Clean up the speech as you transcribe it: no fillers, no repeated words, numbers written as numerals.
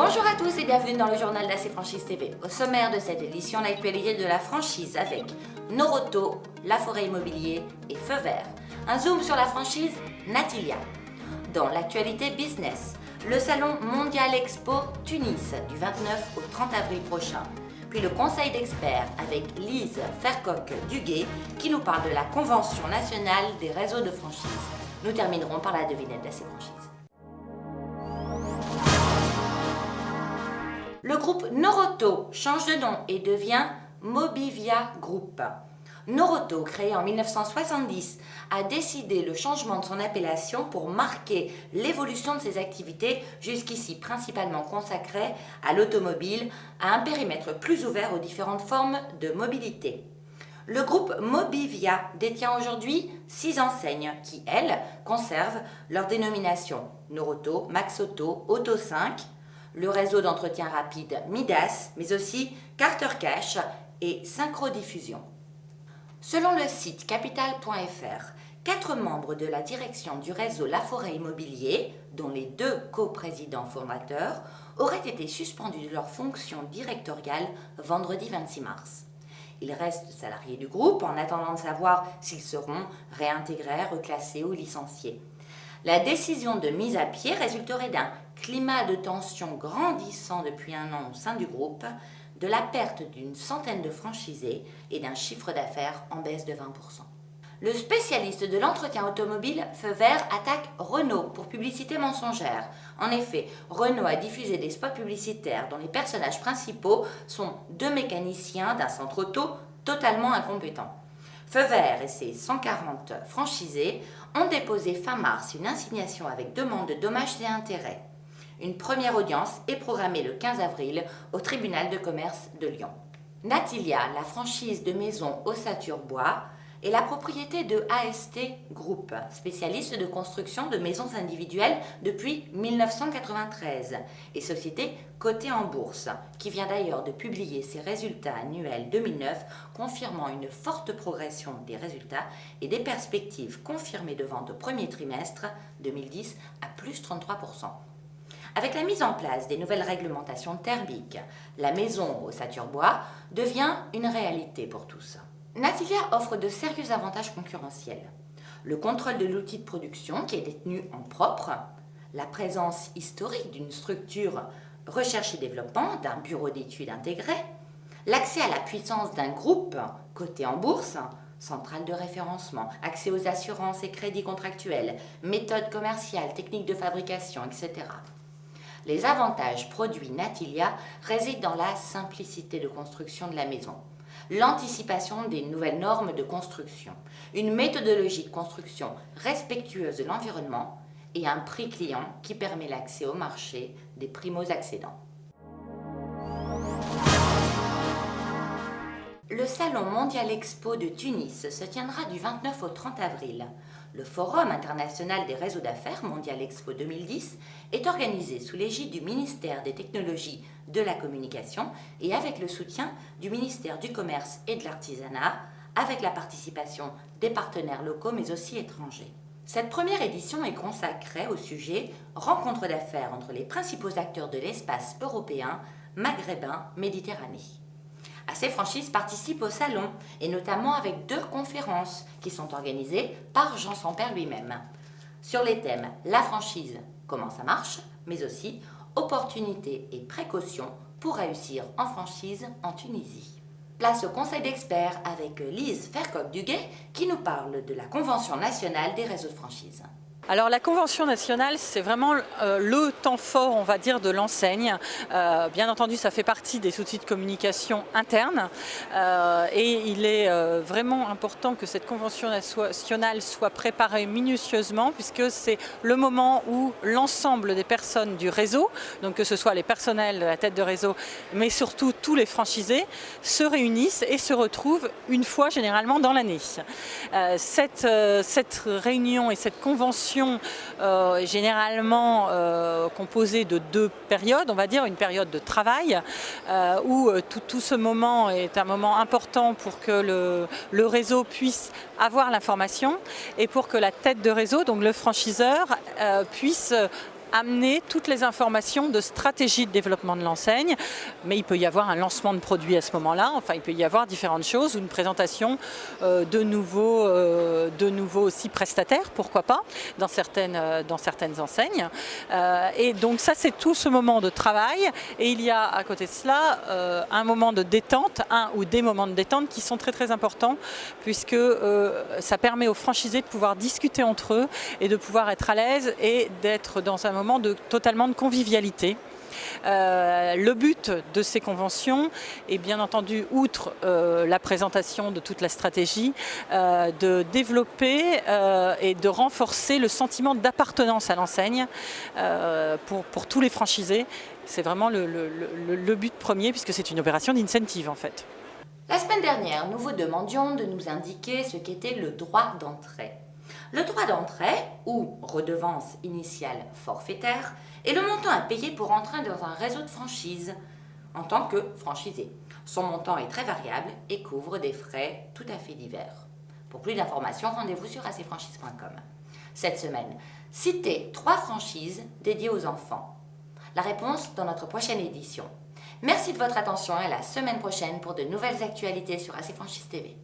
Bonjour à tous et bienvenue dans le journal d'AC Franchise TV. Au sommaire de cette édition, l'actualité de la franchise avec Noroto, La Forêt Immobilier et Feu Vert. Un zoom sur la franchise Natilia. Dans l'actualité business, le salon Mondial Expo Tunis du 29 au 30 avril prochain. Puis le conseil d'experts avec Lise Fercoq-Duguet qui nous parle de la Convention nationale des réseaux de franchise. Nous terminerons par la devinette d'AC Franchise. Le groupe Noroto change de nom et devient Mobivia Group. Noroto, créé en 1970, a décidé le changement de son appellation pour marquer l'évolution de ses activités, jusqu'ici principalement consacrées à l'automobile, à un périmètre plus ouvert aux différentes formes de mobilité. Le groupe Mobivia détient aujourd'hui 6 enseignes qui, elles, conservent leur dénomination Noroto, Maxauto, Auto5, le réseau d'entretien rapide Midas, mais aussi Carter Cash et Synchrodiffusion. Selon le site capital.fr, 4 membres de la direction du réseau La Forêt Immobilier, dont les 2 coprésidents fondateurs, auraient été suspendus de leurs fonctions directoriales vendredi 26 mars. Ils restent salariés du groupe en attendant de savoir s'ils seront réintégrés, reclassés ou licenciés. La décision de mise à pied résulterait d'un climat de tension grandissant depuis un an au sein du groupe, de la perte d'une centaine de franchisés et d'un chiffre d'affaires en baisse de 20%. Le spécialiste de l'entretien automobile Feu Vert attaque Renault pour publicité mensongère. En effet, Renault a diffusé des spots publicitaires dont les personnages principaux sont 2 mécaniciens d'un centre auto totalement incompétents. Feu Vert et ses 140 franchisés ont déposé fin mars une assignation avec demande de dommages et intérêts. Une première audience est programmée le 15 avril au tribunal de commerce de Lyon. Natilia, la franchise de maison Ossature-Bois, est la propriété de AST Group, spécialiste de construction de maisons individuelles depuis 1993 et société cotée en bourse, qui vient d'ailleurs de publier ses résultats annuels 2009, confirmant une forte progression des résultats et des perspectives confirmées de vente au premier trimestre 2010 à plus 33%. Avec la mise en place des nouvelles réglementations thermiques, la maison Ossature-Bois devient une réalité pour tous. Natilia offre de sérieux avantages concurrentiels. Le contrôle de l'outil de production qui est détenu en propre, la présence historique d'une structure recherche et développement, d'un bureau d'études intégré, l'accès à la puissance d'un groupe coté en bourse, centrale de référencement, accès aux assurances et crédits contractuels, méthodes commerciales, techniques de fabrication, etc. Les avantages produits Natilia résident dans la simplicité de construction de la maison, l'anticipation des nouvelles normes de construction, une méthodologie de construction respectueuse de l'environnement et un prix client qui permet l'accès au marché des primo-accédants. Le Salon Mondial Expo de Tunis se tiendra du 29 au 30 avril. Le Forum international des réseaux d'affaires Mondial Expo 2010 est organisé sous l'égide du ministère des Technologies de la Communication et avec le soutien du ministère du Commerce et de l'Artisanat, avec la participation des partenaires locaux mais aussi étrangers. Cette première édition est consacrée au sujet « Rencontre d'affaires entre les principaux acteurs de l'espace européen, maghrébin, Méditerranée ». AC Franchise participe au salon, et notamment avec 2 conférences qui sont organisées par Jean Sampère lui-même. Sur les thèmes « La franchise, comment ça marche ?», mais aussi « Opportunités et précautions pour réussir en franchise en Tunisie ». Place au conseil d'experts avec Lise Fercoq-Duguet qui nous parle de la Convention nationale des réseaux de franchise. Alors la Convention nationale, c'est vraiment le temps fort, on va dire, de l'enseigne. Bien entendu, ça fait partie des outils de communication interne et il est vraiment important que cette Convention nationale soit préparée minutieusement puisque c'est le moment où l'ensemble des personnes du réseau, donc que ce soit les personnels de la tête de réseau, mais surtout tous les franchisés, se réunissent et se retrouvent une fois généralement dans l'année. Cette réunion et cette convention généralement composée de 2 périodes, on va dire, une période de travail où tout ce moment est un moment important pour que le réseau puisse avoir l'information et pour que la tête de réseau, donc le franchiseur, puisse amener toutes les informations de stratégie de développement de l'enseigne, mais il peut y avoir un lancement de produit à ce moment-là, enfin il peut y avoir différentes choses, ou une présentation de nouveaux aussi prestataires, pourquoi pas, dans certaines enseignes. Et donc ça c'est tout ce moment de travail, et il y a à côté de cela un moment de détente, un ou des moments de détente qui sont très très importants, puisque ça permet aux franchisés de pouvoir discuter entre eux et de pouvoir être à l'aise et d'être dans un moment totalement de convivialité. Le but de ces conventions est bien entendu, outre la présentation de toute la stratégie, de développer et de renforcer le sentiment d'appartenance à l'enseigne pour tous les franchisés. C'est vraiment le but premier, puisque c'est une opération d'incentive en fait. La semaine dernière, nous vous demandions de nous indiquer ce qu'était le droit d'entrée. Le droit d'entrée, ou redevance initiale forfaitaire, est le montant à payer pour entrer dans un réseau de franchise en tant que franchisé. Son montant est très variable et couvre des frais tout à fait divers. Pour plus d'informations, rendez-vous sur acfranchise.com. Cette semaine, citez 3 franchises dédiées aux enfants. La réponse dans notre prochaine édition. Merci de votre attention et à la semaine prochaine pour de nouvelles actualités sur AC Franchise TV.